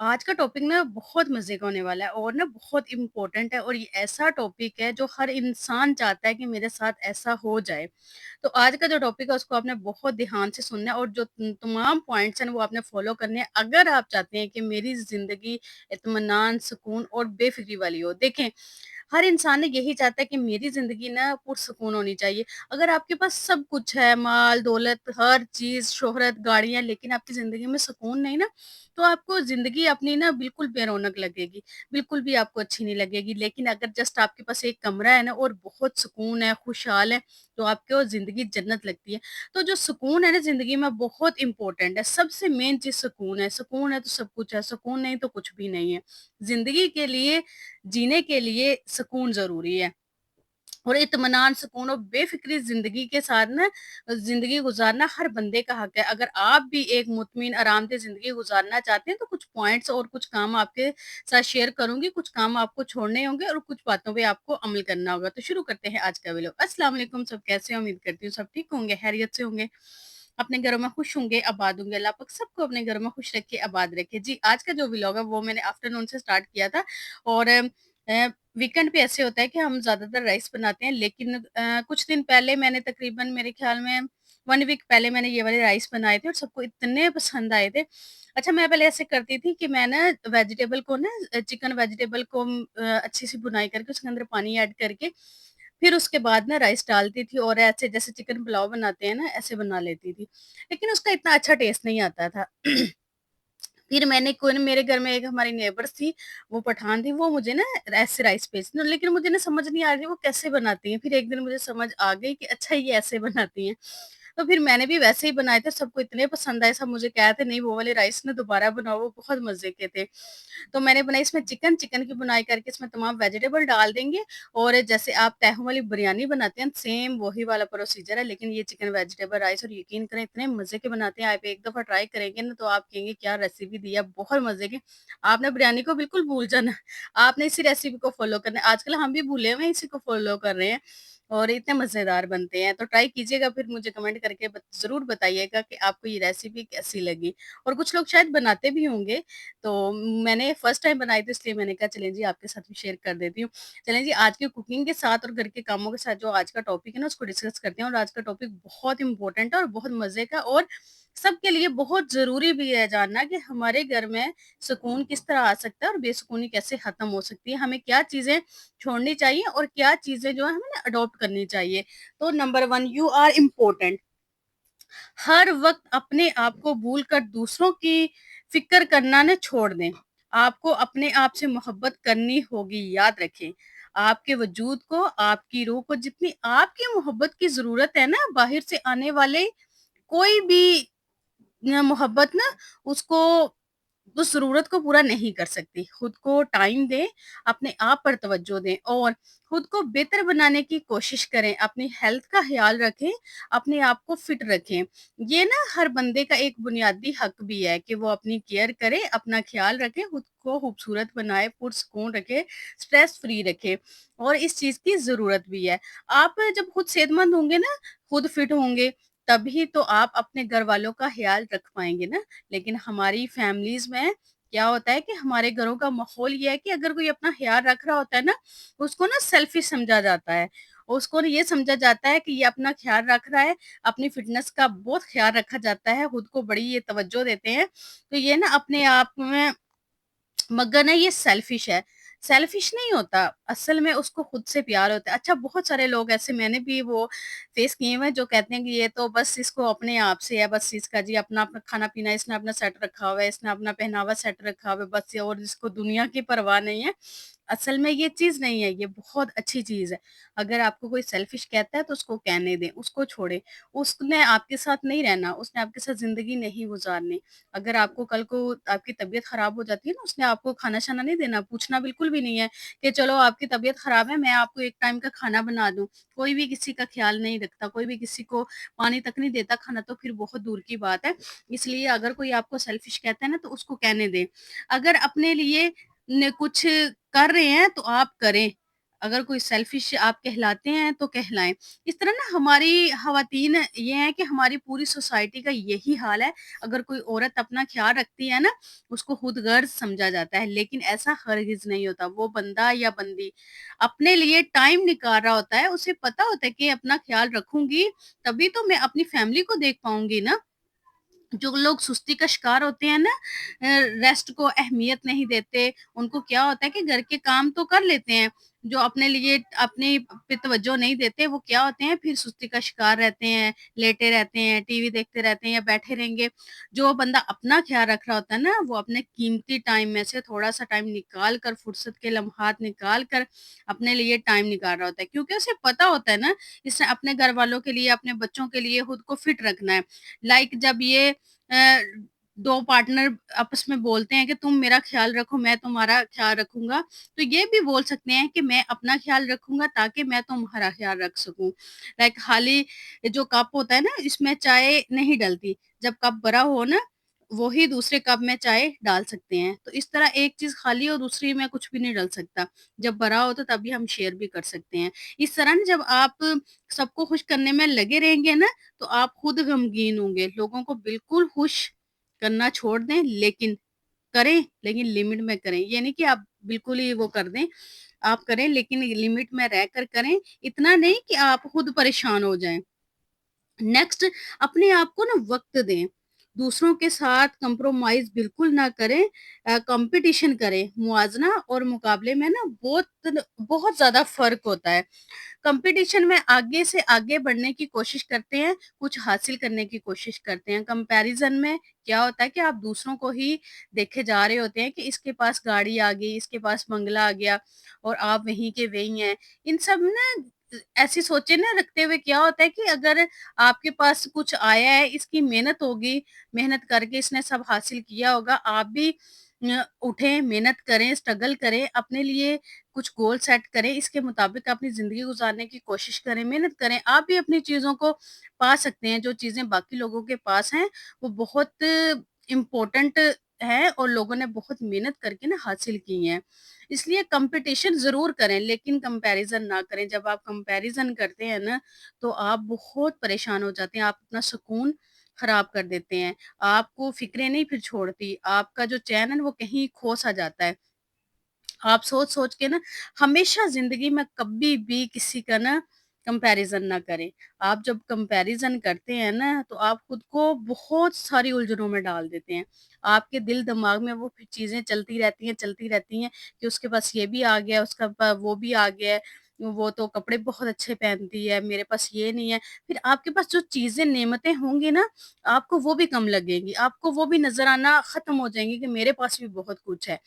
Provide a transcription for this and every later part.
आज का टॉपिक ना बहुत मज़े का होने वाला है और ना बहुत इम्पोर्टेंट है और ये ऐसा टॉपिक है जो हर इंसान चाहता है कि मेरे साथ ऐसा हो जाए। तो आज का जो टॉपिक है उसको आपने बहुत ध्यान से सुनना है और जो तमाम पॉइंट्स हैं ना वो आपने फॉलो करने हैं अगर आप चाहते हैं कि मेरी ज़िंदगी इत्मीनान, सुकून और बेफ़िक्री वाली हो। देखें, हर इंसान ने यही चाहता है कि मेरी ज़िंदगी ना पुरसुकून होनी चाहिए। अगर आपके पास सब कुछ है, माल-दौलत, हर चीज़, शोहरत, गाड़ियाँ, लेकिन आपकी ज़िंदगी में सुकून नहीं ना, तो आपको ज़िंदगी अपनी ना बिल्कुल बेरौनक लगेगी, बिल्कुल भी आपको अच्छी नहीं लगेगी। लेकिन अगर जस्ट आपके पास एक कमरा है ना और बहुत सुकून है, खुशहाल है, तो आपको ज़िंदगी जन्नत लगती है। तो जो सुकून है ना ज़िंदगी में बहुत इम्पोर्टेंट है, सबसे मेन चीज़ सुकून है तो सब कुछ है, सुकून नहीं तो कुछ भी नहीं है। ज़िंदगी के लिए जीने के लिए सुकून ज़रूरी है और इत्मीनान, सुकून और बेफ़िक्री ज़िंदगी के साथ ना ज़िंदगी गुज़ारना हर बंदे का हक है। अगर आप भी एक मुतमिन, आरामदेह ज़िंदगी गुज़ारना चाहते हैं, तो कुछ पॉइंट्स और कुछ काम आपके साथ शेयर करूँगी। कुछ काम आपको छोड़ने होंगे और कुछ बातों पे आपको अमल करना होगा। तो शुरू करते हैं आज का व्लॉग। अस्सलाम वालेकुम, सब कैसे हैं? उम्मीद करती हूँ सब ठीक होंगे, खैरियत से होंगे। अपने घरों में खुश होंगे, आबाद होंगे। अल्लाह पाक सबको अपने घरों में खुश रखे, आबाद रखे। जी, आज का जो व्लॉग है वो मैंने आफ्टरनून से स्टार्ट किया था और वीकेंड पे ऐसे होता है कि हम ज़्यादातर राइस बनाते हैं लेकिन कुछ दिन पहले मैंने तकरीबन मेरे ख़्याल में 1 वीक पहले मैंने ये वाले राइस बनाए थे और सबको इतने पसंद आए थे। अच्छा, मैं पहले ऐसे करती थी कि मैं ना वेजिटेबल को ना चिकन वेजिटेबल को अच्छी सी भुनाई करके उसके अंदर पानी ऐड करके फिर उसके बाद ना राइस डालती थी और ऐसे जैसे चिकन पुलाव बनाते हैं ना, ऐसे बना लेती थी। लेकिन उसका इतना अच्छा टेस्ट नहीं आता था। फिर मैंने कोई ना मेरे घर में एक हमारी नेबर्स थी, वो पठान थी, वो मुझे ना ऐसे राइस भेजती थी लेकिन मुझे ना समझ नहीं आ रही वो कैसे बनाती हैं। फिर एक दिन मुझे समझ आ गई कि अच्छा ये ऐसे बनाती हैं। तो फिर मैंने भी वैसे ही बनाए थे, सबको इतने पसंद आए, सब मुझे कह रहे थे नहीं वो वाले राइस ना दोबारा बनाओ, वो बहुत मज़े के थे। तो मैंने बनाई इसमें चिकन की बुनाई करके इसमें तमाम वेजिटेबल डाल देंगे और जैसे आप तहों वाली बिरयानी बनाते हैं, सेम वही वाला प्रोसीजर है, लेकिन ये चिकन वेजिटेबल राइस और यकीन करें इतने मज़े के बनाते हैं, आप एक दफ़ा ट्राई करेंगे ना तो आप कहेंगे क्या रेसिपी दी है, बहुत मज़े के। आपने बिरयानी को बिल्कुल भूल जाना, आपने इसी रेसिपी को फ़ॉलो करना है। आजकल हम भी भूले हुए हैं, इसी को फ़ॉलो कर रहे हैं और इतने मज़ेदार बनते हैं। तो ट्राई कीजिएगा, फिर मुझे कमेंट करके ज़रूर बताइएगा कि आपको ये रेसिपी कैसी लगी और कुछ लोग शायद बनाते भी होंगे, तो मैंने फर्स्ट टाइम बनाई थी इसलिए मैंने कहा चलें जी आपके साथ भी शेयर कर देती हूँ। चलें जी, आज की कुकिंग के साथ और घर के कामों के साथ जो आज का टॉपिक है ना उसको डिस्कस करते हैं और आज का टॉपिक बहुत इम्पोर्टेंट है और बहुत मज़े का और सबके लिए बहुत ज़रूरी भी है जानना कि हमारे घर में सुकून किस तरह आ सकता है और बेसुकूनी कैसे ख़त्म हो सकती है। हमें क्या चीज़ें छोड़नी चाहिए और क्या चीज़ें जो है हमें ना अडॉप्ट करनी चाहिए। तो नंबर 1, यू आर इम्पोर्टेंट। हर वक़्त अपने आप को भूलकर दूसरों की फ़िक्र करना ना छोड़ दें। आपको अपने आप से मोहब्बत करनी होगी, याद रखें। आपके वजूद को, आपकी रूह को जितनी आपकी मोहब्बत की ज़रूरत है ना, बाहर से आने वाले कोई भी मोहब्बत ना उसको उस ज़रूरत को पूरा नहीं कर सकती। खुद को टाइम दें, अपने आप पर तवज्जो दें और खुद को बेहतर बनाने की कोशिश करें। अपनी हेल्थ का ख़्याल रखें, अपने आप को फिट रखें। ये ना हर बंदे का एक बुनियादी हक भी है कि वो अपनी केयर करे, अपना ख़्याल रखे, खुद को खूबसूरत बनाए, पुरसुकून रखे, स्ट्रेस फ्री रखे और इस चीज़ की ज़रूरत भी है। आप जब खुद सेहतमंद होंगे ना, खुद फिट होंगे, तभी तो आप अपने घरवालों का ख़्याल रख पाएँगे ना। लेकिन हमारी फैमिलीज़ में क्या होता है कि हमारे घरों का माहौल ये है कि अगर कोई अपना ख़्याल रख रहा होता है ना, उसको ना सेल्फ़िश समझा जाता है। उसको ना ये समझा जाता है कि ये अपना ख़्याल रख रहा है, अपनी फ़िटनेस का बहुत ख़्याल रखा जाता है, खुद को बड़ी ये तवज्जो देते हैं। तो ये ना अपने आप में मगर ना ये सेल्फिश है। सेल्फिश नहीं होता, असल में उसको खुद से प्यार होता है। अच्छा, बहुत सारे लोग ऐसे मैंने भी वो फेस किए हुए हैं जो कहते हैं कि ये तो बस इसको अपने आप से है, बस इसका जी अपना-अपना खाना-पीना इसने अपना सेट रखा हुआ है, इसने अपना पहनावा सेट रखा हुआ है बस ये और इसको दुनिया की परवाह नहीं है। असल में ये चीज़ नहीं है, ये बहुत अच्छी चीज़ है। अगर आपको कोई सेल्फिश कहता है तो उसको कहने दें, उसको छोड़ें। उसने आपके साथ नहीं रहना, उसने आपके साथ ज़िंदगी नहीं गुज़ारनी। अगर आपको कल को आपकी तबीयत खराब हो जाती है ना, उसने आपको खाना-शाना नहीं देना, पूछना बिल्कुल भी नहीं है कि चलो आपकी तबीयत खराब है, मैं आपको एक टाइम का खाना बना दूँ। कोई भी किसी का ख़्याल नहीं रखता, कोई भी किसी को पानी तक नहीं देता, खाना तो फिर बहुत दूर की बात है। इसलिए अगर कोई आपको सेल्फ़िश कहता है ना, तो उसको कहने दें। अगर अपने लिए न कुछ कर रहे हैं, तो आप करें। अगर कोई सेल्फिश आप कहलाते हैं तो कहलाएँ। इस तरह ना हमारी ख़वातीन ये हैं कि हमारी पूरी सोसाइटी का यही हाल है। अगर कोई औरत अपना ख़्याल रखती है ना, उसको खुदगर्ज़ समझा जाता है, लेकिन ऐसा हरगिज़ नहीं होता। वो बंदा या बंदी अपने लिए टाइम निकाल रहा होता है, उसे पता होता है कि अपना ख़्याल रखूँगी, तभी तो मैं अपनी फ़ैमिली को देख पाऊँगी ना। जो लोग सुस्ती का शिकार होते हैं ना, रेस्ट को अहमियत नहीं देते, उनको क्या होता है कि घर के काम तो कर लेते हैं, जो अपने लिए अपने पे तवज्जो नहीं देते, वो क्या होते हैं फिर सुस्ती का शिकार रहते हैं, लेटे रहते हैं, टीवी देखते रहते हैं या बैठे रहेंगे। जो बंदा अपना ख़्याल रख रहा होता है ना, वो अपने कीमती टाइम में से थोड़ा-सा टाइम निकाल कर, फुर्सत के लम्हात निकाल कर अपने लिए टाइम निकाल रहा होता है, क्योंकि उसे पता होता है ना, इसने अपने घरवालों के लिए, अपने बच्चों के लिए खुद को फिट रखना है। लाइक जब ये 2 पार्टनर आपस में बोलते हैं कि तुम मेरा ख़्याल रखो, मैं तुम्हारा ख़्याल रखूँगा, तो ये भी बोल सकते हैं कि मैं अपना ख़्याल रखूँगा ताकि मैं तुम्हारा ख़्याल रख सकूँ। लाइक खाली जो कप होता है ना, इसमें चाय नहीं डलती, जब कप भरा हो ना, वो ही दूसरे कप में चाय डाल सकते हैं। तो इस तरह एक चीज़ खाली हो, दूसरी में कुछ भी नहीं डल सकता। जब भरा हो तो तभी हम शेयर भी कर सकते हैं। इस तरह ना जब आप सबको खुश करने में लगे रहेंगे ना, तो आप खुद गमगीन होंगे। लोगों को बिल्कुल खुश करना छोड़ दें, लेकिन करें, लेकिन लिमिट में करें। ये नहीं कि आप बिल्कुल ही वो कर दें, आप करें लेकिन लिमिट में रहकर करें। इतना नहीं कि आप खुद परेशान हो जाएँ। नेक्स्ट, अपने आप को ना वक़्त दें। दूसरों के साथ कंप्रोमाइज़ बिल्कुल ना करें, कॉम्पिटिशन करें। मुवाज़ना और मुकाबले में ना बहुत ज़्यादा फ़र्क होता है। कंपटीशन में आगे से आगे बढ़ने की कोशिश करते हैं, कुछ हासिल करने की कोशिश करते हैं। कंपैरिज़न में क्या होता है कि आप दूसरों को ही देखे जा रहे होते हैं कि इसके पास गाड़ी आ गई, इसके पास बंगला आ गया और आप वहीं के वहीं हैं। इन सब ना ऐसी सोचें ना रखते हुए क्या होता है कि अगर आपके पास कुछ आया है, इसकी मेहनत होगी, मेहनत करके इसने सब हासिल किया होगा, आप भी उठें, मेहनत करें, स्ट्रगल करें, अपने लिए कुछ गोल सेट करें, इसके मुताबिक अपनी ज़िंदगी गुज़ारने की कोशिश करें, मेहनत करें। आप भी अपनी चीज़ों को पा सकते हैं, जो चीज़ें बाकी लोगों के पास हैं, वो बहुत इम्पोर्टेंट हैं और लोगों ने बहुत मेहनत करके ना हासिल की हैं। इसलिए कंपटीशन ज़रूर करें, लेकिन कंपैरिज़न ना करें। जब आप कंपैरिज़न करते हैं ना, तो आप बहुत परेशान हो जाते हैं, आप अपना सुकून खराब कर देते हैं। आपको फ़िक्रें नहीं फिर छोड़ती, आपका जो चैन है ना, वो कहीं खो-सा जाता है। आप सोच-सोच के ना हमेशा ज़िंदगी में कभी भी किसी का ना कंपैरिज़न ना करें। आप जब कंपैरिज़न करते हैं ना, तो आप खुद को बहुत सारी उलझनों में डाल देते हैं। आपके दिल-दिमाग में वो फिर चीज़ें चलती रहती हैं कि उसके पास ये भी आ गया, उसका वो भी आ गया है, वो तो कपड़े बहुत अच्छे पहनती है, मेरे पास ये नहीं है। फिर आपके पास जो चीज़ें, नेमतें होंगी ना, आपको वो भी कम लगेंगी, आपको वो भी नज़र आना ख़त्म हो जाएँगी कि मेरे पास भी बहुत कुछ है।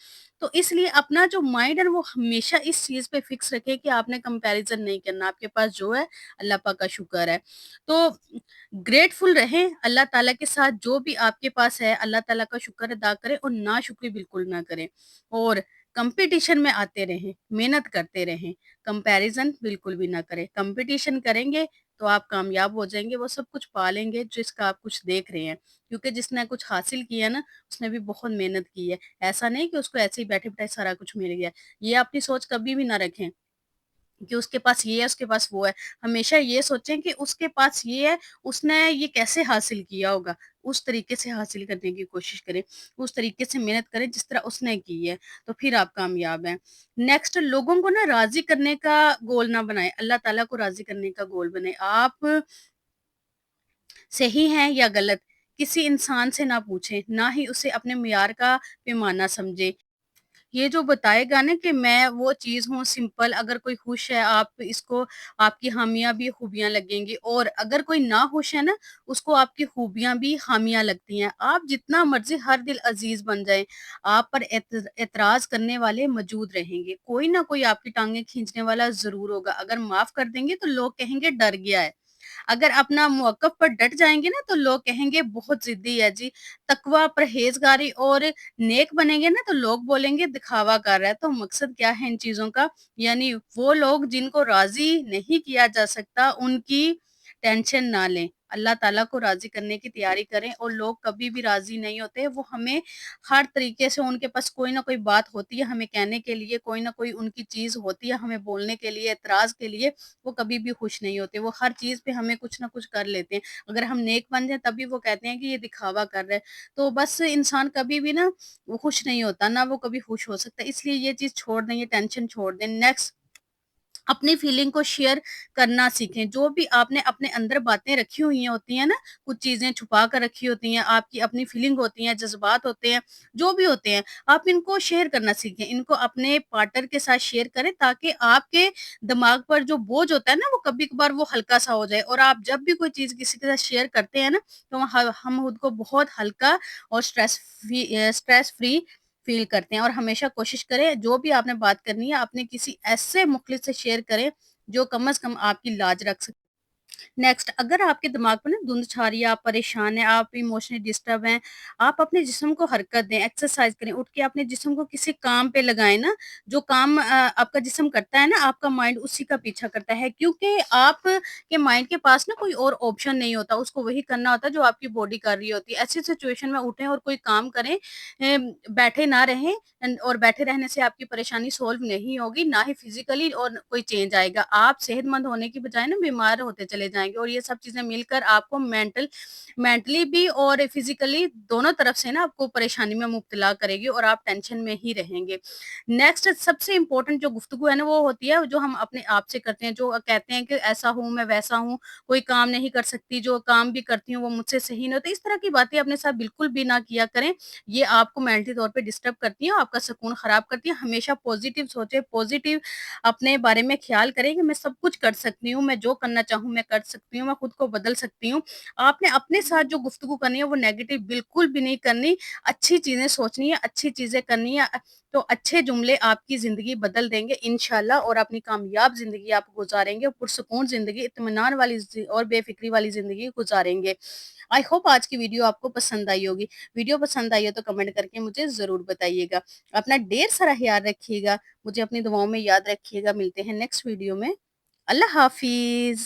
तो इसलिए अपना जो माइंड है ना, वो हमेशा इस चीज़ पे फिक्स रखें कि आपने कंपैरिज़न नहीं करना, आपके पास जो है अल्लाह पाक का शुक्र है। तो ग्रेटफुल रहें अल्लाह ताला के साथ, जो भी आपके पास है अल्लाह ताला का शुक्र अदा करें और नाशुक्री बिल्कुल ना करें। और कंपटीशन में आते रहें, मेहनत करते रहें, कंपैरिज़न बिल्कुल भी ना करें। कंपटीशन करेंगे तो आप कामयाब हो जाएँगे, वो सब कुछ पा लेंगे जिसका आप कुछ देख रहे हैं। क्योंकि जिसने कुछ हासिल किया ना, उसने भी बहुत मेहनत की है। ऐसा नहीं कि उसको ऐसे ही बैठे-बिठाए सारा कुछ मिल गया। ये अपनी सोच कभी भी ना रखें कि उसके पास ये है, उसके पास वो है। हमेशा ये सोचें कि उसके पास ये है, उसने ये कैसे हासिल किया होगा? उस तरीके से हासिल करने की कोशिश करें। उस तरीके से मेहनत करें जिस तरह उसने की है, तो फिर आप कामयाब हैं। नेक्स्ट, लोगों को ना राज़ी करने का गोल ना बनाएँ, अल्लाह ताला को राज़ी करने का गोल बनाएँ। आप सही हैं या गलत, किसी इंसान से ना पूछें, ना ही उसे अपने मियार का पैमाना समझें। ये जो बताएगा ना कि मैं वो चीज़ हूँ सिंपल, अगर कोई खुश है आप इसको आपकी हामियाँ भी खूबियाँ लगेंगी और अगर कोई ना खुश है ना, उसको आपकी खूबियाँ भी हामियाँ लगती हैं। आप जितना मर्ज़ी हर दिल अज़ीज़ बन जाएँ, आप पर एतराज़ करने वाले मौजूद रहेंगे। कोई ना कोई आपकी टाँगें खींचने वाला ज़रूर होगा। अगर माफ़ कर देंगे तो लोग कहेंगे डर गया है। अगर अपना मौक़िफ़ पर डट जाएँगे ना, तो लोग कहेंगे बहुत ज़िद्दी है जी। तकवा, परहेज़गारी और नेक बनेंगे ना, तो लोग बोलेंगे दिखावा कर रहा है। तो मकसद क्या है इन चीज़ों का? यानी वो लोग जिनको राज़ी नहीं किया जा सकता, उनकी टेंशन ना लें। अल्लाह ताला को राज़ी करने की तैयारी करें और लोग कभी भी राज़ी नहीं होते। वो हमें हर तरीके से उनके पास कोई ना कोई बात होती है हमें कहने के लिए, कोई ना कोई उनकी चीज़ होती है हमें बोलने के लिए, एतराज़ के लिए, वो कभी भी खुश नहीं होते। वो हर चीज़ पे हमें कुछ ना कुछ कर लेते हैं। अगर हम नेक बन जाएँ तभी वो कहते हैं कि ये दिखावा कर रहा है। तो बस इंसान कभी भी ना वो खुश नहीं होता, ना वो कभी खुश हो सकता है। इसलिए ये चीज़ छोड़ दें, ये टेंशन छोड़ दें। नेक्स्ट, अपनी फीलिंग को शेयर करना सीखें। जो भी आपने अपने अंदर बातें रखी हुई होती हैं ना, कुछ चीज़ें छुपा कर रखी होती हैं, आपकी अपनी फीलिंग होती हैं, जज़्बात होते हैं, जो भी होते हैं, आप इनको शेयर करना सीखें। इनको अपने पार्टनर के साथ शेयर करें ताकि आपके दिमाग पर जो बोझ होता है ना, वो कभी-कभार वो हल्का-सा हो जाए और आप जब भी कोई चीज़ किसी के साथ शेयर करते हैं ना, तो हम खुद को बहुत हल्का और स्ट्रेस फ्री फ़ील करते हैं और हमेशा कोशिश करें जो भी आपने बात करनी है, अपने किसी ऐसे मुख़लिस से शेयर करें, जो कम से कम आपकी लाज रख सके। नेक्स्ट, अगर आपके दिमाग में ना धुंध छा रही है, आप परेशान हैं, आप इमोशनली डिस्टर्ब हैं, आप अपने जिस्म को हरकत दें, एक्सरसाइज़ करें, उठ के अपने जिस्म को किसी काम पे लगाएँ ना, जो काम आपका जिस्म करता है ना, आपका माइंड उसी का पीछा करता है क्योंकि आपके माइंड के पास ना कोई और ऑप्शन नहीं होता, उसको वही करना होता है जो आपकी बॉडी कर रही होती है। ऐसी सिचुएशन में उठें और कोई काम करें, बैठे ना रहें और बैठे रहने से आपकी परेशानी सॉल्व नहीं होगी, ना ही फिज़िकली और कोई चेंज आएगा। आप सेहतमंद होने की बजाय ना बीमार होते चले जाएँगे और ये सब चीज़ें मिलकर आपको मेंटली भी और फिज़िकली दोनों तरफ से ना आपको परेशानी में मुब्तला करेगी और आप टेंशन में ही रहेंगे। नेक्स्ट, सबसे इम्पोर्टेंट जो गुफ्तगू है ना वो होती है जो हम अपने आप से करते हैं, जो कहते हैं कि ऐसा हूँ, मैं वैसा हूँ, कोई काम नहीं कर सकती, जो काम भी करती हूँ वो मुझसे सही नहीं होता। इस तरह की बातें अपने साथ बिल्कुल भी ना किया करें। ये आपको मेंटली तौर पे डिस्टर्ब करती हैं, आपका सुकून खराब करती हैं। हमेशा पॉजिटिव सोचें, पॉजिटिव अपने बारे में ख़्याल करें कि मैं सब कुछ कर सकती हूँ, मैं जो करना चाहूँ मैं कर सकती हूँ, मैं खुद को बदल सकती हूँ। आपने अपने साथ जो गुफ्तगू करनी है वो नेगेटिव बिल्कुल भी नहीं करनी, अच्छी चीज़ें सोचनी है, अच्छी चीज़ें करनी है। तो अच्छे जुमले आपकी ज़िंदगी बदल देंगे इंशाल्लाह और अपनी कामयाब ज़िंदगी आप गुज़ारेंगे, पुरसुकून ज़िंदगी, इत्मीनान वाली और बेफ़िक्री वाली ज़िंदगी गुज़ारेंगे। आई होप आज की वीडियो आपको पसंद आई होगी। वीडियो पसंद आई हो तो कमेंट करके मुझे ज़रूर बताइएगा। अपना ढेर सारा ख़्याल रखिएगा, मुझे अपनी दुआओं में याद रखिएगा। मिलते हैं नेक्स्ट वीडियो में। अल्लाह हाफ़िज़।